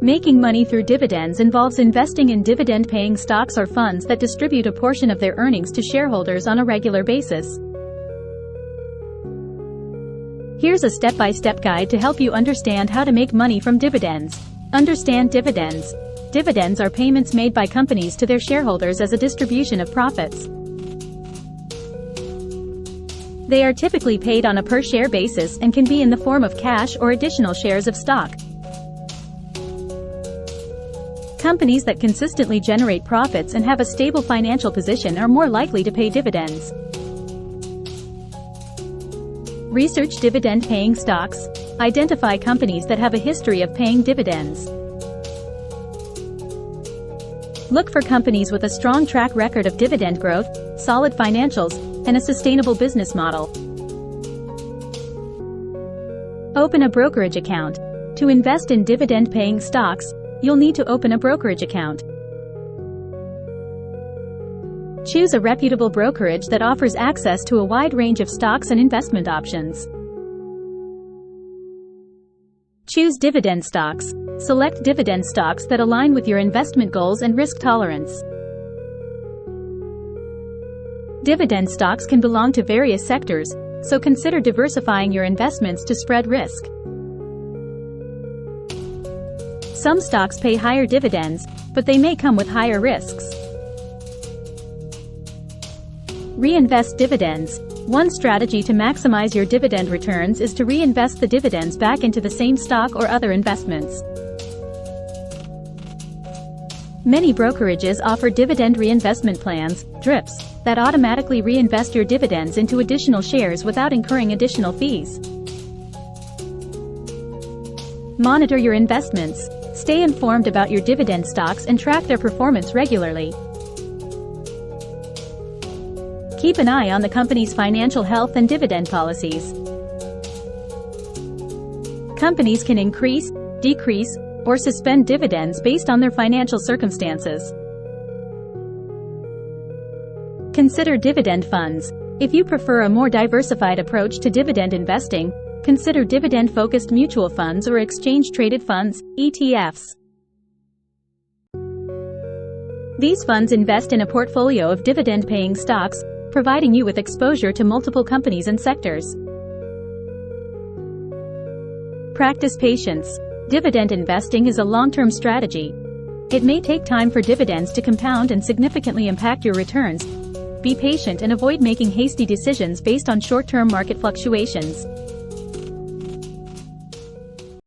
Making money through dividends involves investing in dividend-paying stocks or funds that distribute a portion of their earnings to shareholders on a regular basis. Here's a step-by-step guide to help you understand how to make money from dividends. Understand dividends. Dividends are payments made by companies to their shareholders as a distribution of profits. They are typically paid on a per-share basis and can be in the form of cash or additional shares of stock. Companies that consistently generate profits and have a stable financial position are more likely to pay dividends. Research dividend-paying stocks. Identify companies that have a history of paying dividends. Look for companies with a strong track record of dividend growth, solid financials, and a sustainable business model. Open a brokerage account. To invest in dividend-paying stocks, you'll need to open a brokerage account. Choose a reputable brokerage that offers access to a wide range of stocks and investment options. Choose dividend stocks. Select dividend stocks that align with your investment goals and risk tolerance. Dividend stocks can belong to various sectors, so consider diversifying your investments to spread risk. Some stocks pay higher dividends, but they may come with higher risks. Reinvest dividends. One strategy to maximize your dividend returns is to reinvest the dividends back into the same stock or other investments. Many brokerages offer dividend reinvestment plans, DRIPs, that automatically reinvest your dividends into additional shares without incurring additional fees. Monitor your investments. Stay informed about your dividend stocks and track their performance regularly. Keep an eye on the company's financial health and dividend policies. Companies can increase, decrease, or suspend dividends based on their financial circumstances. Consider dividend funds. If you prefer a more diversified approach to dividend investing, consider dividend-focused mutual funds or exchange-traded funds, ETFs. These funds invest in a portfolio of dividend-paying stocks, providing you with exposure to multiple companies and sectors. Practice patience. Dividend investing is a long-term strategy. It may take time for dividends to compound and significantly impact your returns. Be patient and avoid making hasty decisions based on short-term market fluctuations.